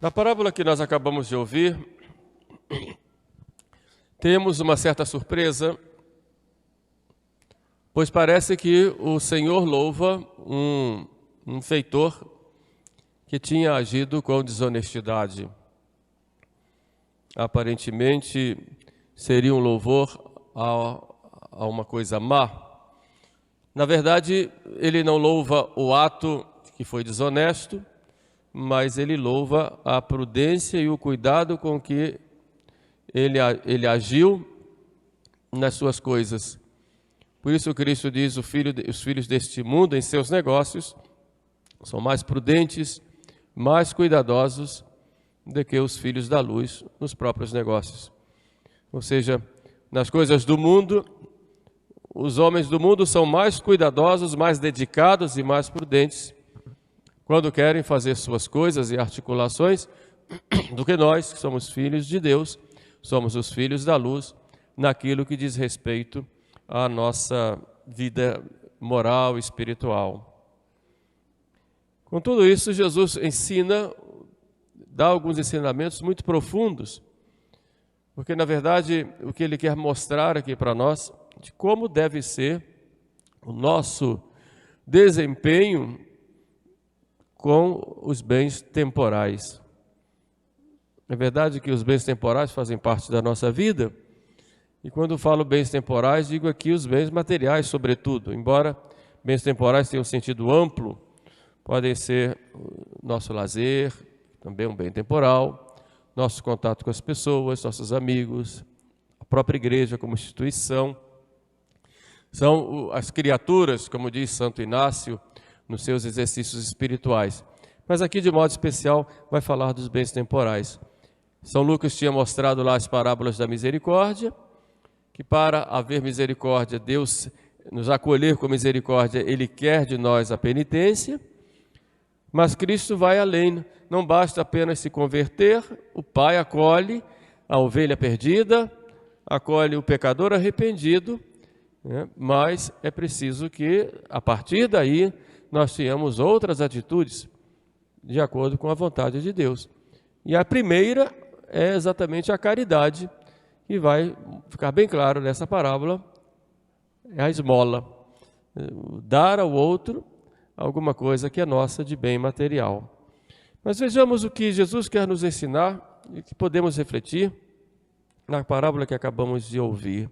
Na parábola que nós acabamos de ouvir, temos uma certa surpresa, pois parece que o Senhor louva um feitor que tinha agido com desonestidade. Aparentemente, seria um louvor a uma coisa má. Na verdade, ele não louva o ato que foi desonesto, mas ele louva a prudência e o cuidado com que ele agiu nas suas coisas. Por isso Cristo diz, os filhos deste mundo em seus negócios são mais prudentes, mais cuidadosos do que os filhos da luz nos próprios negócios. Ou seja, nas coisas do mundo, os homens do mundo são mais cuidadosos, mais dedicados e mais prudentes quando querem fazer suas coisas e articulações do que nós, que somos filhos de Deus, somos os filhos da luz, naquilo que diz respeito à nossa vida moral e espiritual. Com tudo isso, Jesus dá alguns ensinamentos muito profundos, porque, na verdade, o que ele quer mostrar aqui para nós, de como deve ser o nosso desempenho com os bens temporais. É verdade que os bens temporais fazem parte da nossa vida, e quando falo bens temporais, digo aqui os bens materiais, sobretudo, embora bens temporais tenham um sentido amplo, podem ser nosso lazer, também um bem temporal, nosso contato com as pessoas, nossos amigos, a própria igreja como instituição. São as criaturas, como diz Santo Inácio, nos seus exercícios espirituais. Mas aqui, de modo especial, vai falar dos bens temporais. São Lucas tinha mostrado lá as parábolas da misericórdia, que para haver misericórdia, Deus nos acolher com misericórdia, Ele quer de nós a penitência, mas Cristo vai além. Não basta apenas se converter, o Pai acolhe a ovelha perdida, acolhe o pecador arrependido, mas é preciso que, a partir daí, nós tenhamos outras atitudes de acordo com a vontade de Deus. E a primeira é exatamente a caridade, que vai ficar bem claro nessa parábola, é a esmola. Dar ao outro alguma coisa que é nossa de bem material. Mas vejamos o que Jesus quer nos ensinar e que podemos refletir na parábola que acabamos de ouvir.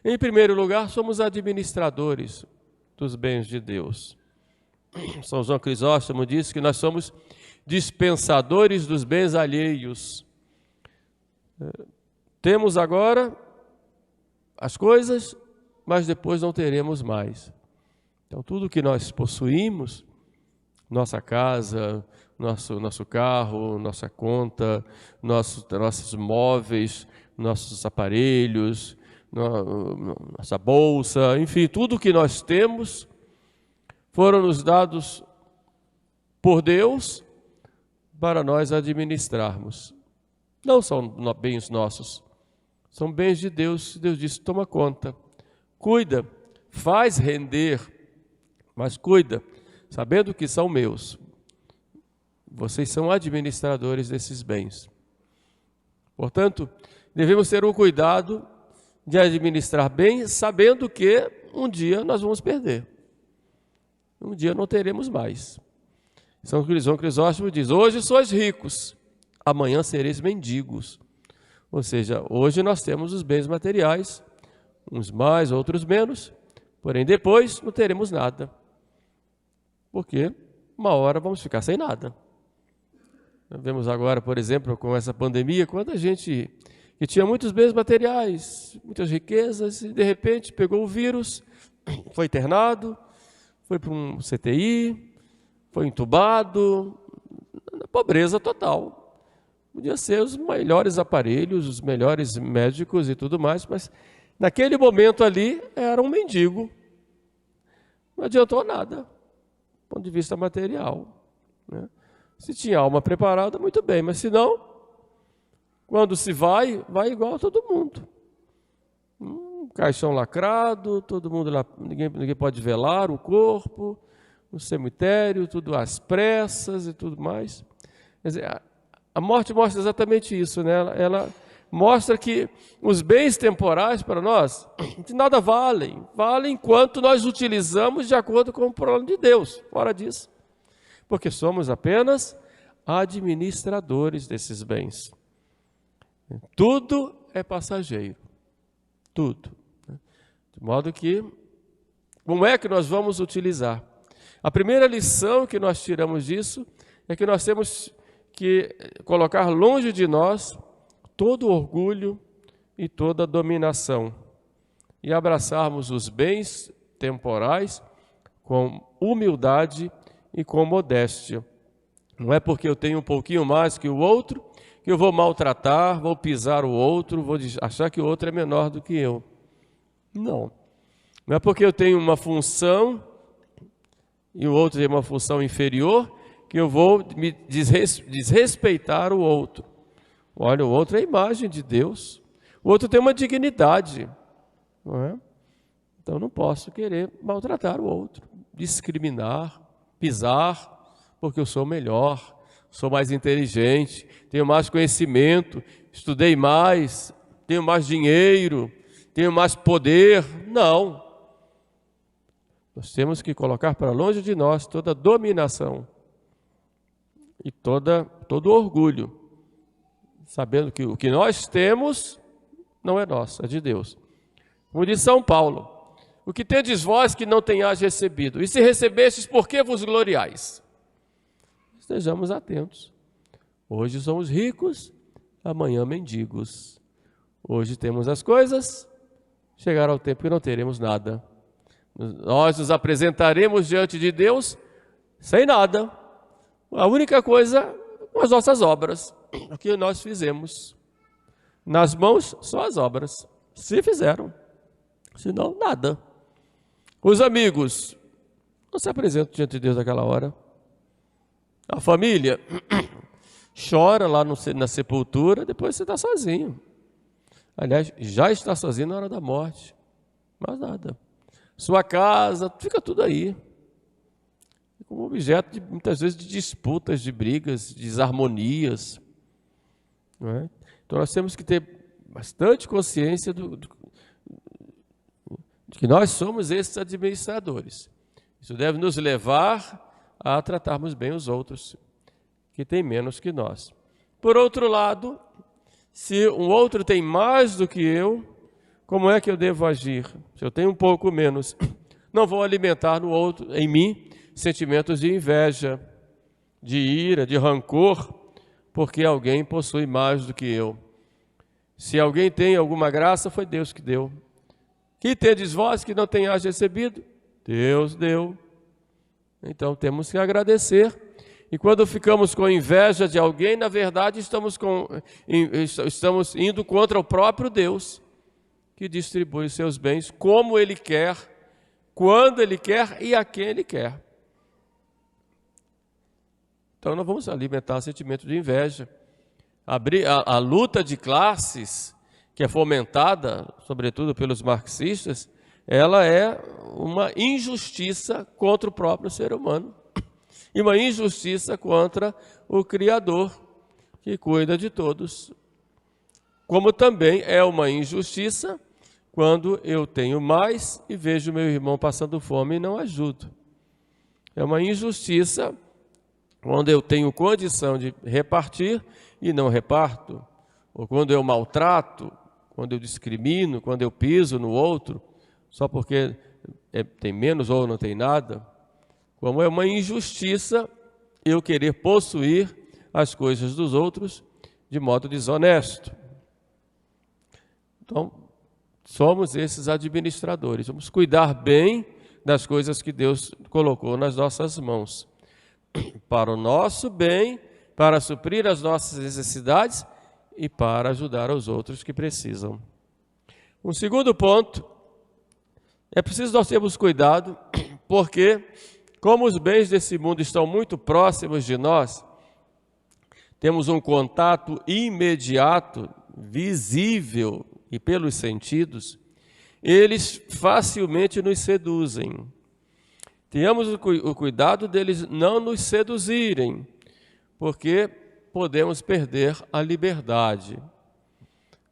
Em primeiro lugar, somos administradores dos bens de Deus. São João Crisóstomo diz que nós somos dispensadores dos bens alheios. Temos agora as coisas, mas depois não teremos mais. Então, tudo que nós possuímos, nossa casa, nosso carro, nossa conta, nossos móveis, nossos aparelhos, nossa bolsa, enfim, tudo que nós temos, foram nos dados por Deus para nós administrarmos. Não são bens nossos, são bens de Deus. Deus disse, toma conta, cuida, faz render, mas cuida, sabendo que são meus. Vocês são administradores desses bens. Portanto, devemos ter um cuidado de administrar bem, sabendo que um dia nós vamos perder. Um dia não teremos mais. São João Crisóstomo diz, hoje sois ricos, amanhã sereis mendigos. Ou seja, hoje nós temos os bens materiais, uns mais, outros menos, porém depois não teremos nada. Porque uma hora vamos ficar sem nada. Vemos agora, por exemplo, com essa pandemia, quanta gente que tinha muitos bens materiais, muitas riquezas, e de repente pegou o vírus, foi internado, foi para um CTI, foi entubado, pobreza total. Podia ser os melhores aparelhos, os melhores médicos e tudo mais, mas naquele momento ali era um mendigo. Não adiantou nada, do ponto de vista material, né? Se tinha alma preparada, muito bem, mas se não, quando se vai igual a todo mundo. Caixão lacrado, todo mundo lá, ninguém pode velar o corpo, no cemitério, tudo às pressas e tudo mais. Quer dizer, A morte mostra exatamente isso, né? Ela mostra que os bens temporais para nós de nada valem. Valem enquanto nós utilizamos de acordo com o plano de Deus. Fora disso. Porque somos apenas administradores desses bens. Tudo é passageiro. Tudo. De modo que, como é que nós vamos utilizar? A primeira lição que nós tiramos disso é que nós temos que colocar longe de nós todo orgulho e toda dominação e abraçarmos os bens temporais com humildade e com modéstia. Não é porque eu tenho um pouquinho mais que o outro que eu vou maltratar, vou pisar o outro, vou achar que o outro é menor do que eu. Não. Não é porque eu tenho uma função e o outro tem uma função inferior que eu vou me desrespeitar o outro. Olha, o outro é a imagem de Deus. O outro tem uma dignidade. Não é? Então não posso querer maltratar o outro, discriminar, pisar, porque eu sou melhor, sou mais inteligente, tenho mais conhecimento, estudei mais, tenho mais dinheiro, tenho mais poder. Não. Nós temos que colocar para longe de nós toda dominação e todo orgulho, sabendo que o que nós temos não é nosso, é de Deus. Como diz São Paulo, o que tendes vós que não tenhais recebido, e se recebestes, por que vos gloriais? Estejamos atentos. Hoje somos ricos, amanhã mendigos. Hoje temos as coisas, chegará o tempo que não teremos nada. Nós nos apresentaremos diante de Deus sem nada. A única coisa são as nossas obras, o que nós fizemos. Nas mãos, só as obras, se fizeram. Senão, nada. Os amigos não se apresentam diante de Deus naquela hora. A família chora lá na sepultura, depois você está sozinho. Aliás, já está sozinho na hora da morte. Mas nada. Sua casa, fica tudo aí. Como objeto, muitas vezes, de disputas, de brigas, de desarmonias. Não é? Então, nós temos que ter bastante consciência de que nós somos esses administradores. Isso deve nos levar a tratarmos bem os outros, que têm menos que nós. Por outro lado, se um outro tem mais do que eu, como é que eu devo agir? Se eu tenho um pouco menos, não vou alimentar no outro, em mim, sentimentos de inveja, de ira, de rancor, porque alguém possui mais do que eu. Se alguém tem alguma graça, foi Deus que deu. Que tendes vós que não tenhais recebido? Deus deu. Então temos que agradecer. E quando ficamos com inveja de alguém, na verdade estamos indo contra o próprio Deus, que distribui os seus bens como Ele quer, quando Ele quer e a quem Ele quer. Então não vamos alimentar sentimento de inveja. A luta de classes, que é fomentada, sobretudo pelos marxistas, ela é uma injustiça contra o próprio ser humano e uma injustiça contra o Criador, que cuida de todos. Como também é uma injustiça quando eu tenho mais e vejo meu irmão passando fome e não ajudo. É uma injustiça quando eu tenho condição de repartir e não reparto, ou quando eu maltrato, quando eu discrimino, quando eu piso no outro, só porque tem menos ou não tem nada. Como é uma injustiça eu querer possuir as coisas dos outros de modo desonesto. Então, somos esses administradores. Vamos cuidar bem das coisas que Deus colocou nas nossas mãos, para o nosso bem, para suprir as nossas necessidades e para ajudar os outros que precisam. Um segundo ponto, é preciso nós termos cuidado, porque como os bens desse mundo estão muito próximos de nós, temos um contato imediato, visível e pelos sentidos, eles facilmente nos seduzem. Tenhamos o cuidado deles não nos seduzirem, porque podemos perder a liberdade.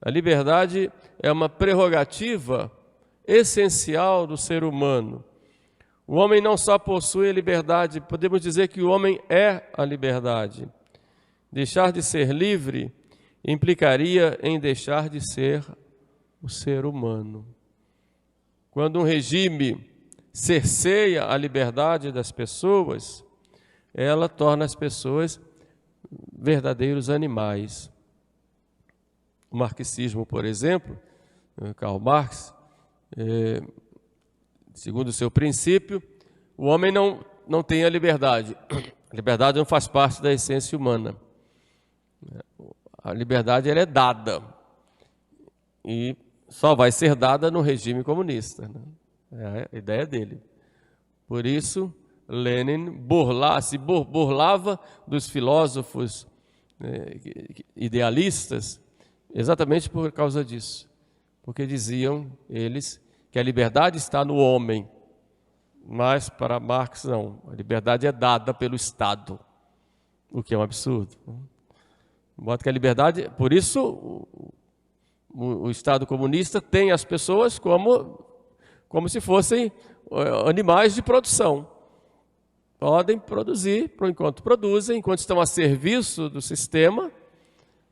A liberdade é uma prerrogativa essencial do ser humano. O homem não só possui a liberdade, podemos dizer que o homem é a liberdade. Deixar de ser livre implicaria em deixar de ser o ser humano. Quando um regime cerceia a liberdade das pessoas, ela torna as pessoas verdadeiros animais. O marxismo, por exemplo, Karl Marx, segundo o seu princípio, o homem não tem a liberdade. A liberdade não faz parte da essência humana. A liberdade ela é dada e só vai ser dada no regime comunista, né? É a ideia dele. Por isso, Lenin se burlava dos filósofos idealistas exatamente por causa disso. Porque diziam eles que a liberdade está no homem, mas para Marx não. A liberdade é dada pelo Estado, o que é um absurdo. De modo que a liberdade, por isso o Estado comunista tem as pessoas como se fossem animais de produção. Podem produzir, enquanto produzem, enquanto estão a serviço do sistema,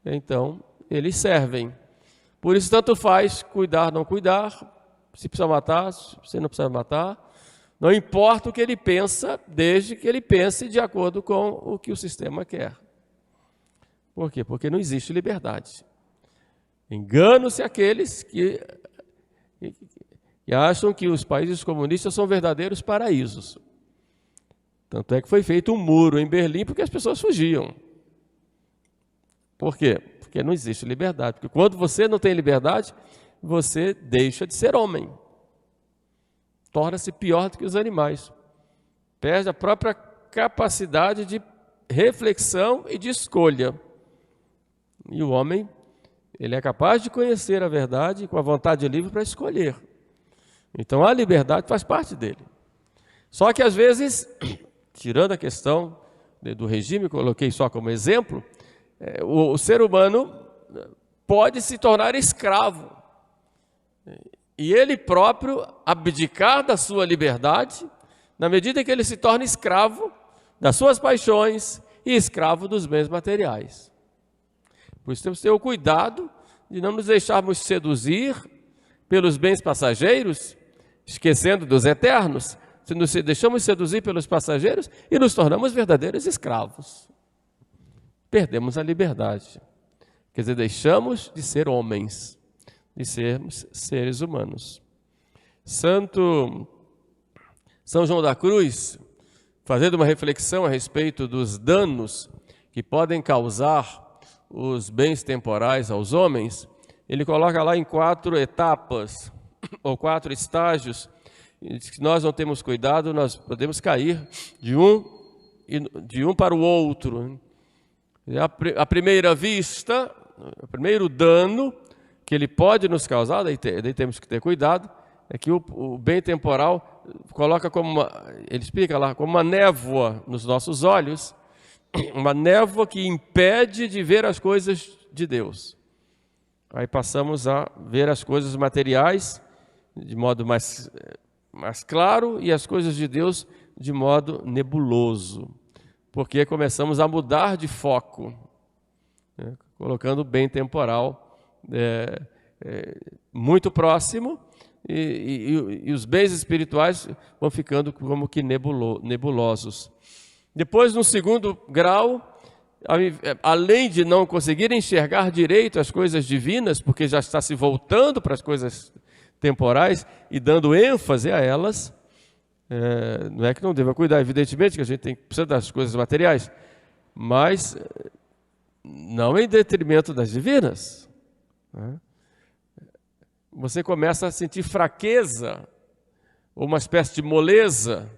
então eles servem. Por isso tanto faz cuidar, não cuidar, se precisa matar, se não precisa matar, não importa o que ele pensa, desde que ele pense de acordo com o que o sistema quer. Por quê? Porque não existe liberdade. Enganam-se aqueles que acham que os países comunistas são verdadeiros paraísos. Tanto é que foi feito um muro em Berlim porque as pessoas fugiam. Por quê? Porque não existe liberdade. Porque quando você não tem liberdade, você deixa de ser homem. Torna-se pior do que os animais. Perde a própria capacidade de reflexão e de escolha. E o homem, ele é capaz de conhecer a verdade com a vontade livre para escolher. Então a liberdade faz parte dele. Só que às vezes, tirando a questão do regime, coloquei só como exemplo, o ser humano pode se tornar escravo. E ele próprio abdicar da sua liberdade, na medida que ele se torna escravo das suas paixões e escravo dos bens materiais. Por isso temos que ter o cuidado de não nos deixarmos seduzir pelos bens passageiros, esquecendo dos eternos. Se nos deixamos seduzir pelos passageiros e nos tornamos verdadeiros escravos. Perdemos a liberdade. Quer dizer, deixamos de ser homens, de sermos seres humanos. São João da Cruz, fazendo uma reflexão a respeito dos danos que podem causar os bens temporais aos homens, ele coloca lá em 4 etapas, ou 4 estágios, que nós não temos cuidado, nós podemos cair de um para o outro. À primeira vista, o primeiro dano que ele pode nos causar, daí temos que ter cuidado, é que o bem temporal coloca ele explica lá, como uma névoa nos nossos olhos, uma névoa que impede de ver as coisas de Deus. Aí passamos a ver as coisas materiais de modo mais claro e as coisas de Deus de modo nebuloso, porque começamos a mudar de foco, né? Colocando o bem temporal muito próximo e os bens espirituais vão ficando como que nebulosos. Depois, no segundo grau, além de não conseguir enxergar direito as coisas divinas, porque já está se voltando para as coisas temporais e dando ênfase a elas, não é que não deva cuidar, evidentemente que a gente precisa das coisas materiais, mas não em detrimento das divinas. Você começa a sentir fraqueza, ou uma espécie de moleza,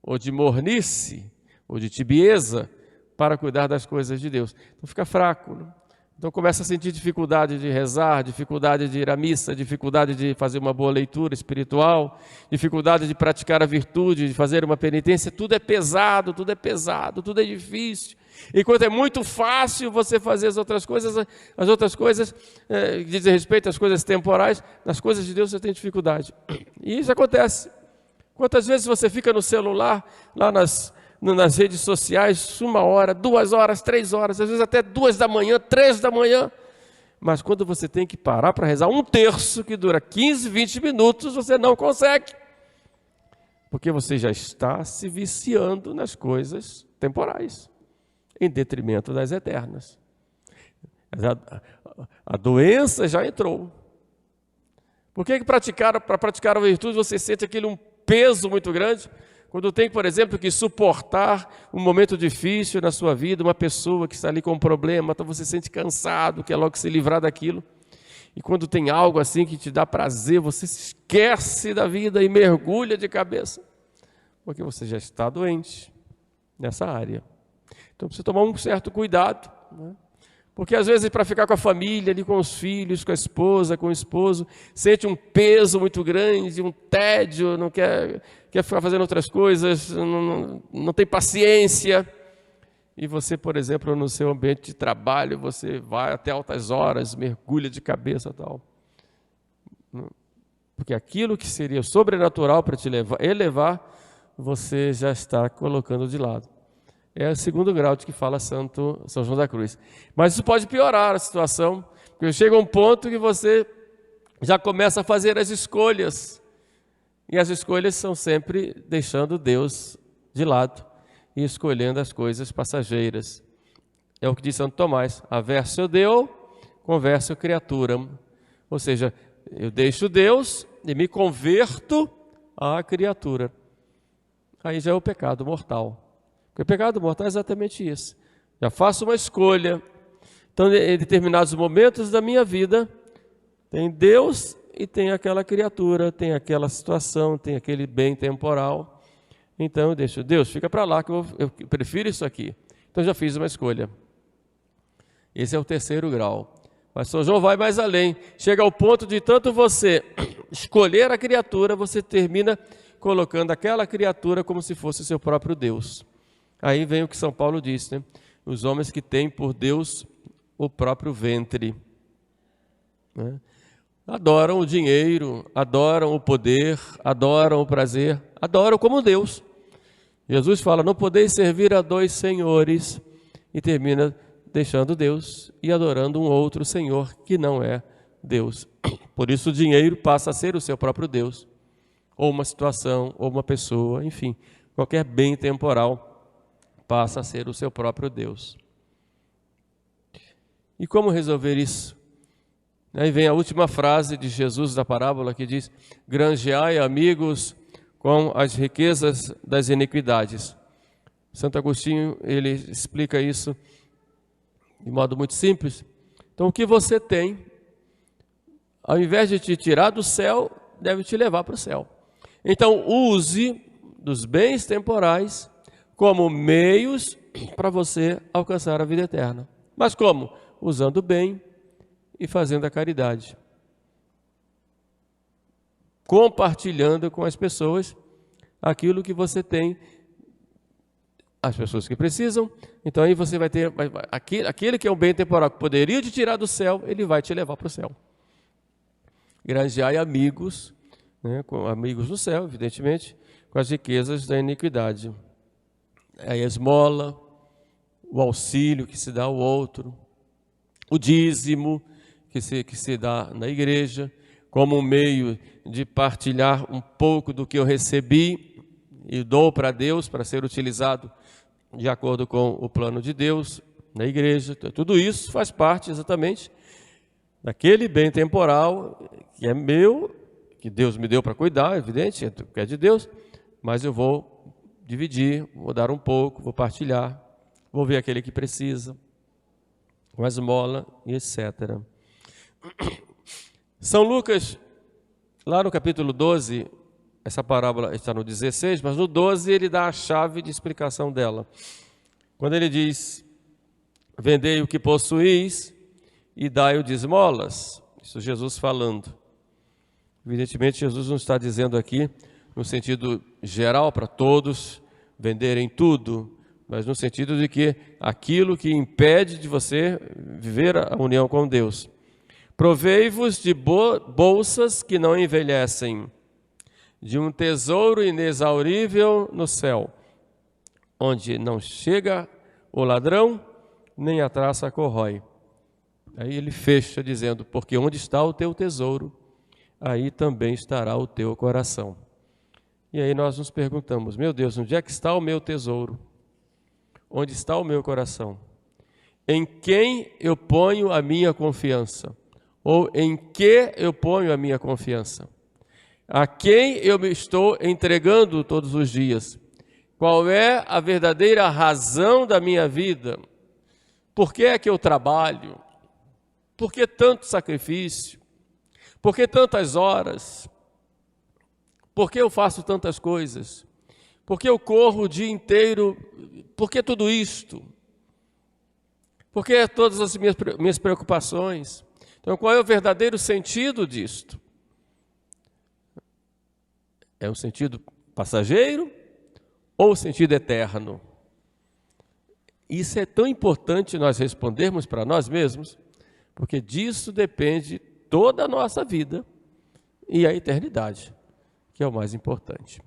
ou de mornice, ou de tibieza, para cuidar das coisas de Deus. Então fica fraco, né? Então começa a sentir dificuldade de rezar, dificuldade de ir à missa, dificuldade de fazer uma boa leitura espiritual, dificuldade de praticar a virtude, de fazer uma penitência. Tudo é pesado, tudo é difícil. Enquanto é muito fácil você fazer as outras coisas que dizem respeito às coisas temporais, nas coisas de Deus você tem dificuldade. E isso acontece. Quantas vezes você fica no celular, lá nas redes sociais, 1 hora, 2 horas, 3 horas, às vezes até 2 da manhã, 3 da manhã. Mas quando você tem que parar para rezar 1/3, que dura 15, 20 minutos, você não consegue. Porque você já está se viciando nas coisas temporais, em detrimento das eternas. A doença já entrou. Por que para praticar a virtude você sente aquele um peso muito grande? Quando tem, por exemplo, que suportar um momento difícil na sua vida, uma pessoa que está ali com um problema, então você se sente cansado, quer logo se livrar daquilo. E quando tem algo assim que te dá prazer, você se esquece da vida e mergulha de cabeça, porque você já está doente nessa área. Então precisa tomar um certo cuidado, né? Porque às vezes para ficar com a família, ali com os filhos, com a esposa, com o esposo, sente um peso muito grande, um tédio, não quer ficar fazendo outras coisas, não tem paciência. E você, por exemplo, no seu ambiente de trabalho, você vai até altas horas, mergulha de cabeça e tal. Porque aquilo que seria sobrenatural para te elevar, você já está colocando de lado. É o 2º grau de que fala São João da Cruz. Mas isso pode piorar a situação, porque chega um ponto que você já começa a fazer as escolhas. E as escolhas são sempre deixando Deus de lado e escolhendo as coisas passageiras. É o que diz Santo Tomás: averso Deo, converso criatura. Ou seja, eu deixo Deus e me converto à criatura. Aí já é o pecado mortal. Porque o pecado mortal é exatamente isso. Já faço uma escolha. Então, em determinados momentos da minha vida, tem Deus e tem aquela criatura, tem aquela situação, tem aquele bem temporal. Então, eu deixo Deus, fica para lá, que eu prefiro isso aqui. Então, já fiz uma escolha. Esse é o 3º grau. Mas São João vai mais além. Chega ao ponto de tanto você escolher a criatura, você termina colocando aquela criatura como se fosse seu próprio Deus. Aí vem o que São Paulo disse, né? Os homens que têm por Deus o próprio ventre, né? Adoram o dinheiro, adoram o poder, adoram o prazer, adoram como Deus. Jesus fala: não podeis servir a 2 senhores, e termina deixando Deus e adorando um outro senhor que não é Deus. Por isso o dinheiro passa a ser o seu próprio Deus, ou uma situação, ou uma pessoa, enfim, qualquer bem temporal passa a ser o seu próprio Deus. E como resolver isso? Aí vem a última frase de Jesus da parábola que diz: granjeai amigos com as riquezas das iniquidades. Santo Agostinho, ele explica isso de modo muito simples. Então, o que você tem, ao invés de te tirar do céu, deve te levar para o céu. Então, use dos bens temporais como meios para você alcançar a vida eterna. Mas como? Usando o bem e fazendo a caridade. Compartilhando com as pessoas aquilo que você tem, as pessoas que precisam. Então aí você vai ter aquele que é um bem temporal que poderia te tirar do céu, ele vai te levar para o céu. Granjeai amigos, né, com amigos no céu, evidentemente, com as riquezas da iniquidade. A esmola, o auxílio que se dá ao outro, o dízimo que se dá na igreja, como um meio de partilhar um pouco do que eu recebi e dou para Deus, para ser utilizado de acordo com o plano de Deus na igreja. Tudo isso faz parte exatamente daquele bem temporal que é meu, que Deus me deu para cuidar, evidente, que é de Deus, mas eu vou dividir, vou dar um pouco, vou partilhar, vou ver aquele que precisa, com a esmola e etc. São Lucas, lá no capítulo 12, essa parábola está no 16, mas no 12 ele dá a chave de explicação dela. Quando ele diz: vendei o que possuís e dai-o de esmolas. Isso Jesus falando. Evidentemente, Jesus não está dizendo aqui no sentido geral para todos venderem tudo, mas no sentido de que aquilo que impede de você viver a união com Deus. Provei-vos de bolsas que não envelhecem, de um tesouro inexaurível no céu, onde não chega o ladrão, nem a traça corrói. Aí ele fecha dizendo, porque onde está o teu tesouro, aí também estará o teu coração. E aí nós nos perguntamos, meu Deus, onde é que está o meu tesouro? Onde está o meu coração? Em quem eu ponho a minha confiança? Ou em que eu ponho a minha confiança? A quem eu me estou entregando todos os dias? Qual é a verdadeira razão da minha vida? Por que é que eu trabalho? Por que tanto sacrifício? Por que tantas horas? Por que eu faço tantas coisas? Por que eu corro o dia inteiro? Por que tudo isto? Por que todas as minhas preocupações? Então, qual é o verdadeiro sentido disto? É um sentido passageiro ou o sentido eterno? Isso é tão importante nós respondermos para nós mesmos, porque disso depende toda a nossa vida e a eternidade, que é o mais importante.